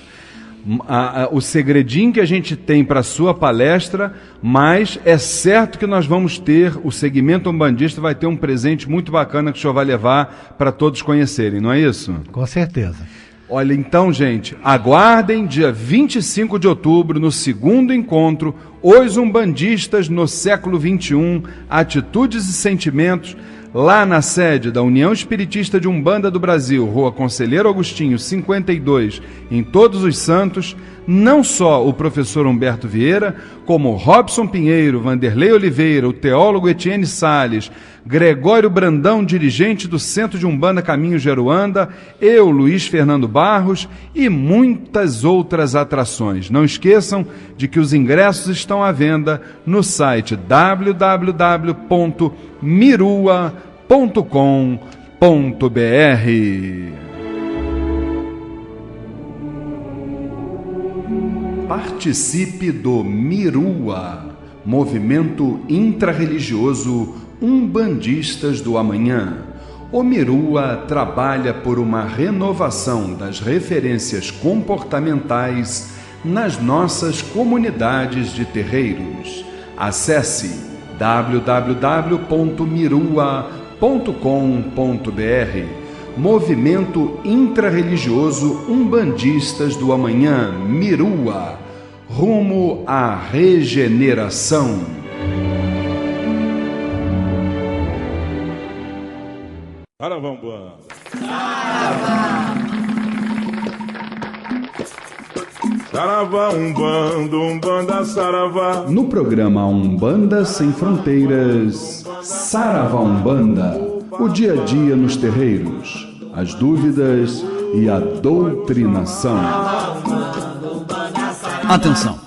o segredinho que a gente tem para a sua palestra, mas é certo que nós vamos ter, o segmento umbandista vai ter um presente muito bacana que o senhor vai levar para todos conhecerem, não é isso? Com certeza. Olha, então, gente, aguardem dia 25 de outubro, no segundo encontro, Os Umbandistas no século XXI, Atitudes e Sentimentos, lá na sede da União Espiritista de Umbanda do Brasil, Rua Conselheiro Agostinho, 52, em Todos os Santos, não só o professor Humberto Vieira, como Robson Pinheiro, Vanderlei Oliveira, o teólogo Etienne Salles, Gregório Brandão, dirigente do Centro de Umbanda Caminho de Aruanda, eu, Luiz Fernando Barros, e muitas outras atrações. Não esqueçam de que os ingressos estão à venda no site www.mirua.com.br. Participe do Mirua, movimento intrarreligioso Umbandistas do Amanhã. O Mirua trabalha por uma renovação das referências comportamentais nas nossas comunidades de terreiros. Acesse www.mirua.com.br. Movimento intrarreligioso Umbandistas do Amanhã, Mirua, rumo à regeneração. Saravambam. Saravá, Umbanda, Saravá. No programa Umbanda Sem Fronteiras, Saravá Umbanda, o dia a dia nos terreiros, as dúvidas e a doutrinação. Atenção!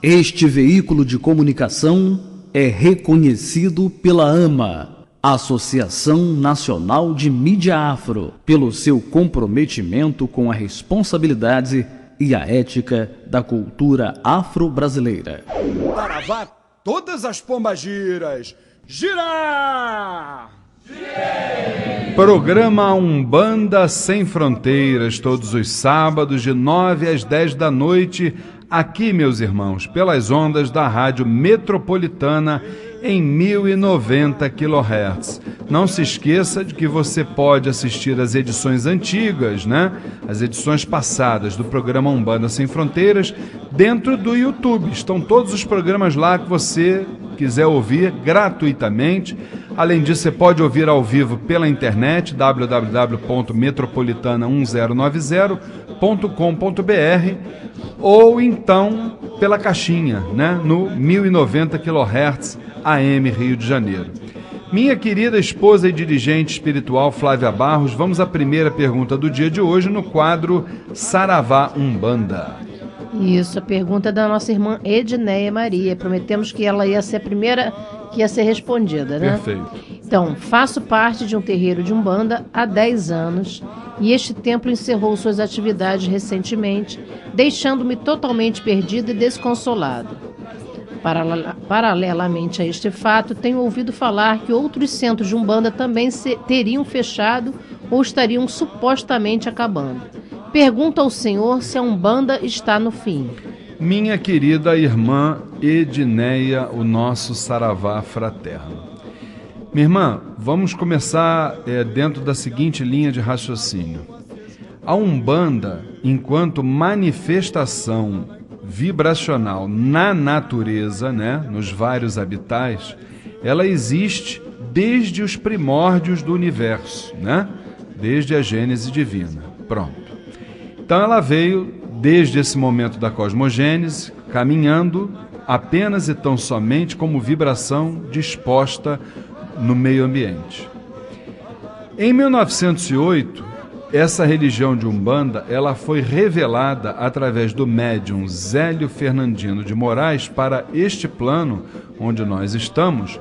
Este veículo de comunicação é reconhecido pela AMA, Associação Nacional de Mídia Afro, pelo seu comprometimento com a responsabilidade e a ética da cultura afro-brasileira. Saravá, todas as pombagiras, gira! Programa Umbanda Sem Fronteiras, todos os sábados de 9 às 10 da noite, aqui, meus irmãos, pelas ondas da Rádio Metropolitana em 1090 kHz. Não se esqueça de que você pode assistir as edições antigas, né? As edições passadas do programa Umbanda Sem Fronteiras dentro do YouTube. Estão todos os programas lá que você quiser ouvir gratuitamente. Além disso, você pode ouvir ao vivo pela internet, www.metropolitana1090.com.br, ou então pela caixinha, né, no 1090 kHz AM Rio de Janeiro. Minha querida esposa e dirigente espiritual Flávia Barros, vamos à primeira pergunta do dia de hoje no quadro Saravá Umbanda. Isso, a pergunta é da nossa irmã Edneia Maria. Prometemos que ela ia ser a primeira que ia ser respondida, né? Perfeito. Então, faço parte de um terreiro de Umbanda há 10 anos e este templo encerrou suas atividades recentemente, deixando-me totalmente perdido e desconsolado. Paralelamente a este fato, tenho ouvido falar que outros centros de Umbanda também teriam fechado ou estariam supostamente acabando. Pergunto ao Senhor se a Umbanda está no fim. Minha querida irmã Edneia, o nosso saravá fraterno. Minha irmã, vamos começar dentro da seguinte linha de raciocínio. A Umbanda, enquanto manifestação vibracional na natureza, né, nos vários habitais, ela existe desde os primórdios do universo, né, desde a Gênese divina. Pronto. Então ela veio desde esse momento da cosmogênese, caminhando apenas e tão somente como vibração disposta no meio ambiente. Em 1908, essa religião de Umbanda, ela foi revelada através do médium Zélio Fernandino de Moraes para este plano onde nós estamos,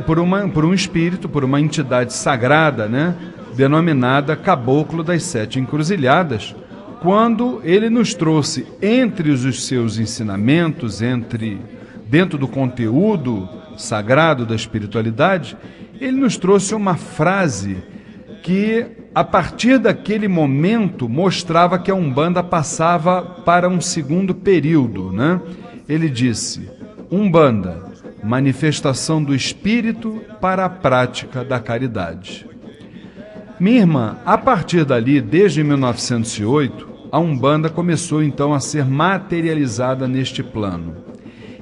por um espírito, por uma entidade sagrada, né, denominada Caboclo das Sete Encruzilhadas, quando ele nos trouxe entre os seus ensinamentos, dentro do conteúdo sagrado da espiritualidade, ele nos trouxe uma frase que, a partir daquele momento, mostrava que a Umbanda passava para um segundo período, né? Ele disse: Umbanda, manifestação do espírito para a prática da caridade. Minha irmã, a partir dali, desde 1908, a Umbanda começou então a ser materializada neste plano.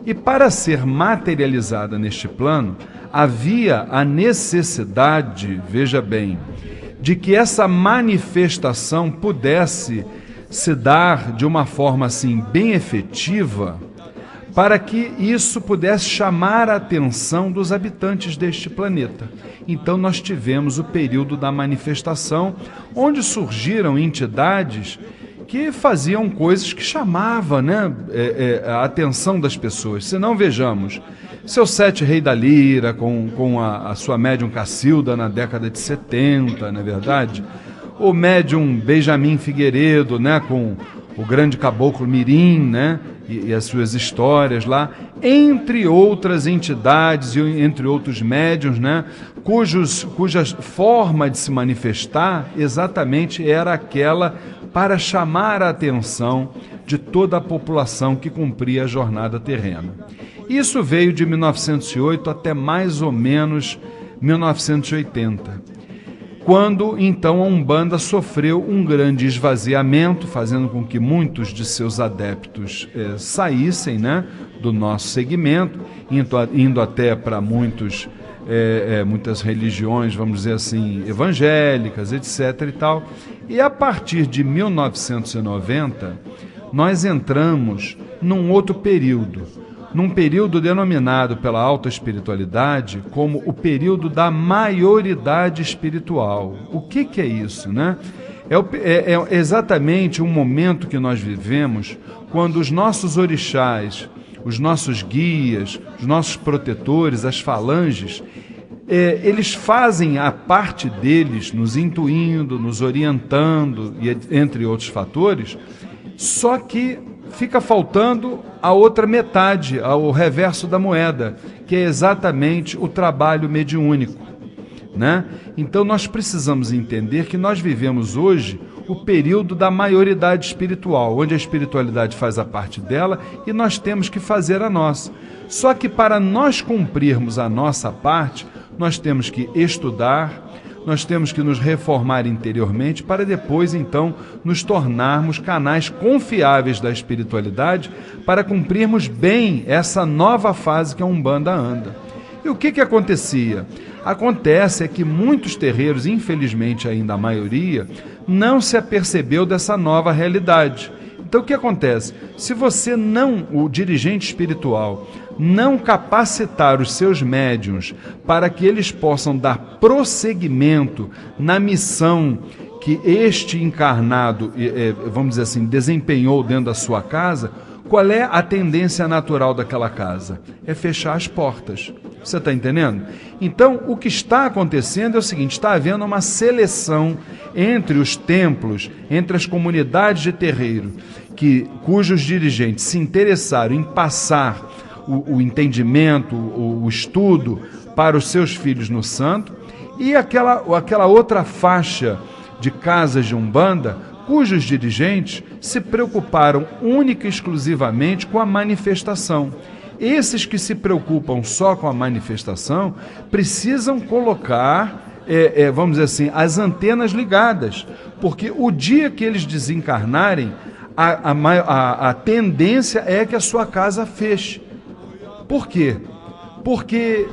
E para ser materializada neste plano, havia a necessidade, veja bem, de que essa manifestação pudesse se dar de uma forma assim bem efetiva, para que isso pudesse chamar a atenção dos habitantes deste planeta. Então nós tivemos o período da manifestação, onde surgiram entidades que faziam coisas que chamavam, né, a atenção das pessoas. Se não, vejamos, seu Sete Rei da Lira, com a sua médium Cacilda na década de 70, não é verdade? O médium Benjamin Figueiredo, né, com o grande caboclo Mirim, né, e as suas histórias lá, entre outras entidades e entre outros médiuns, né, cuja forma de se manifestar exatamente era aquela para chamar a atenção de toda a população que cumpria a jornada terrena. Isso veio de 1908 até mais ou menos 1980, quando então a Umbanda sofreu um grande esvaziamento, fazendo com que muitos de seus adeptos saíssem, né, do nosso segmento, indo até para muitos muitas religiões, vamos dizer assim, evangélicas, etc. e tal. E a partir de 1990, nós entramos num outro período, num período denominado pela alta espiritualidade como o período da maioridade espiritual. O que é isso, né? É exatamente um momento que nós vivemos quando os nossos orixás, os nossos guias, os nossos protetores, as falanges, eles fazem a parte deles, nos intuindo, nos orientando, e entre outros fatores, só que fica faltando a outra metade, o reverso da moeda, que é exatamente o trabalho mediúnico, né? Então nós precisamos entender que nós vivemos hoje o período da maioridade espiritual, onde a espiritualidade faz a parte dela e nós temos que fazer a nossa. Só que para nós cumprirmos a nossa parte, nós temos que estudar, nós temos que nos reformar interiormente para depois, então, nos tornarmos canais confiáveis da espiritualidade para cumprirmos bem essa nova fase que a Umbanda anda. E o que acontecia? Acontece é que muitos terreiros, infelizmente ainda a maioria, não se apercebeu dessa nova realidade. Então o que acontece? Se você não, o dirigente espiritual, não capacitar os seus médiuns para que eles possam dar prosseguimento na missão que este encarnado, vamos dizer assim, desempenhou dentro da sua casa, qual é a tendência natural daquela casa? É fechar as portas. Você está entendendo? Então, o que está acontecendo é o seguinte, está havendo uma seleção entre os templos, entre as comunidades de terreiro, cujos dirigentes se interessaram em passar o entendimento, o estudo para os seus filhos no santo, e aquela outra faixa de casas de Umbanda, cujos dirigentes se preocuparam única e exclusivamente com a manifestação. Esses que se preocupam só com a manifestação precisam colocar, vamos dizer assim, as antenas ligadas, porque o dia que eles desencarnarem, a tendência é que a sua casa feche. Por quê? Porque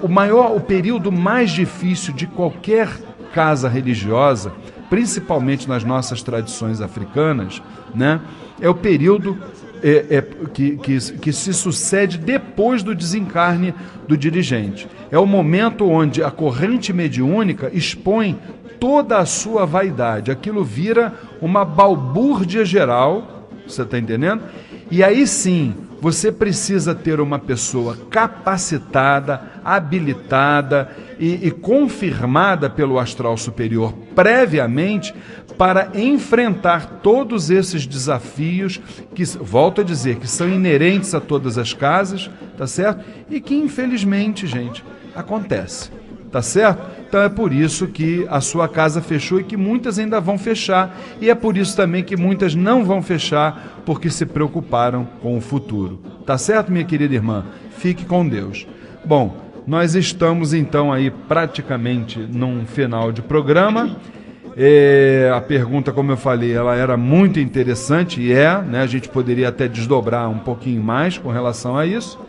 o período mais difícil de qualquer casa religiosa, principalmente nas nossas tradições africanas, né, é o período que se sucede depois do desencarne do dirigente. É o momento onde a corrente mediúnica expõe toda a sua vaidade. Aquilo vira uma balbúrdia geral, você está entendendo? E aí sim, você precisa ter uma pessoa capacitada, habilitada e confirmada pelo astral superior previamente para enfrentar todos esses desafios que, volto a dizer, que são inerentes a todas as casas, tá certo? E que infelizmente, gente, acontece, tá certo? Então é por isso que a sua casa fechou e que muitas ainda vão fechar, e é por isso também que muitas não vão fechar porque se preocuparam com o futuro. Tá certo, minha querida irmã? Fique com Deus. Bom, nós estamos então aí praticamente num final de programa. A pergunta, como eu falei, ela era muito interessante e né? A gente poderia até desdobrar um pouquinho mais com relação a isso.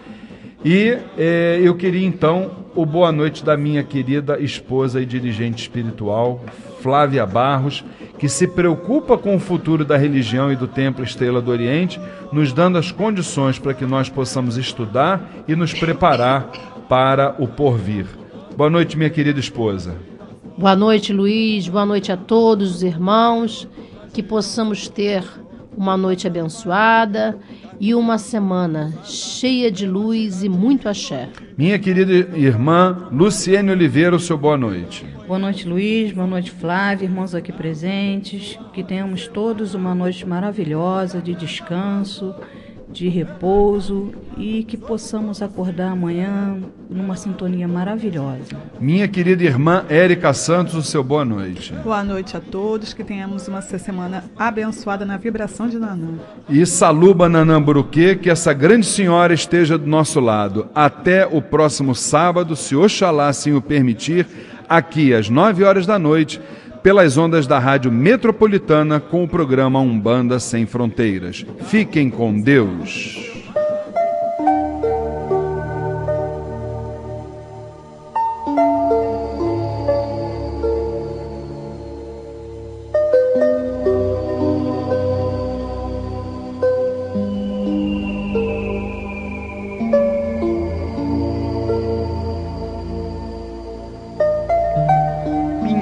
E eu queria então o boa noite da minha querida esposa e dirigente espiritual, Flávia Barros, que se preocupa com o futuro da religião e do Templo Estrela do Oriente, nos dando as condições para que nós possamos estudar e nos preparar para o porvir. Boa noite, minha querida esposa. Boa noite, Luiz. Boa noite a todos os irmãos. Que possamos ter uma noite abençoada e uma semana cheia de luz e muito axé. Minha querida irmã Luciene Oliveira, o seu boa noite. Boa noite, Luiz. Boa noite, Flávia, irmãos aqui presentes. Que tenhamos todos uma noite maravilhosa de descanso, de repouso e que possamos acordar amanhã numa sintonia maravilhosa. Minha querida irmã Érica Santos, o seu boa noite. Boa noite a todos, que tenhamos uma semana abençoada na vibração de Nanã. E Saluba Nanamburuque, que essa grande senhora esteja do nosso lado. Até o próximo sábado, se Oxalá assim o permitir, aqui às 9 horas da noite, pelas ondas da Rádio Metropolitana, com o programa Umbanda Sem Fronteiras. Fiquem com Deus.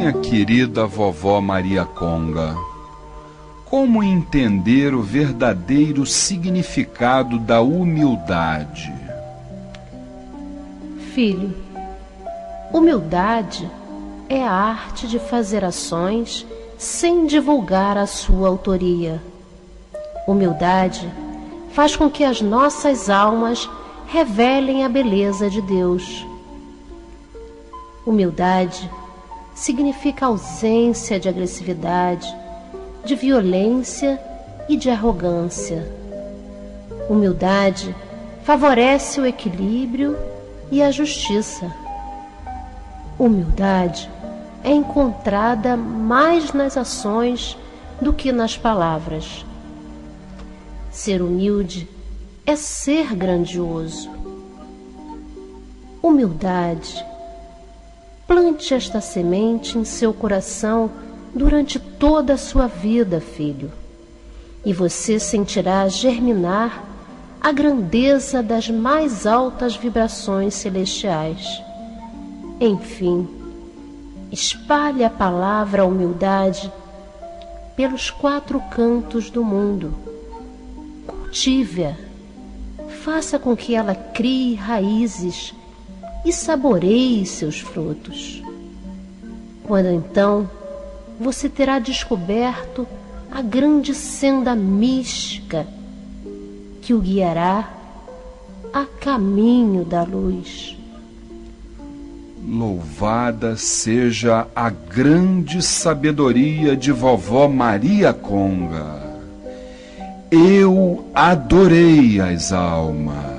Minha querida vovó Maria Conga, como entender o verdadeiro significado da humildade? Filho, humildade é a arte de fazer ações sem divulgar a sua autoria. Humildade faz com que as nossas almas revelem a beleza de Deus. Humildade significa ausência de agressividade, de violência e de arrogância. Humildade favorece o equilíbrio e a justiça. Humildade é encontrada mais nas ações do que nas palavras. Ser humilde é ser grandioso. Humildade. Plante esta semente em seu coração durante toda a sua vida, filho, e você sentirá germinar a grandeza das mais altas vibrações celestiais. Enfim, espalhe a palavra humildade pelos 4 cantos do mundo. Cultive-a, faça com que ela crie raízes e saboreie seus frutos. Quando então você terá descoberto a grande senda mística que o guiará a caminho da luz. Louvada seja a grande sabedoria de vovó Maria Conga. Eu adorei as almas.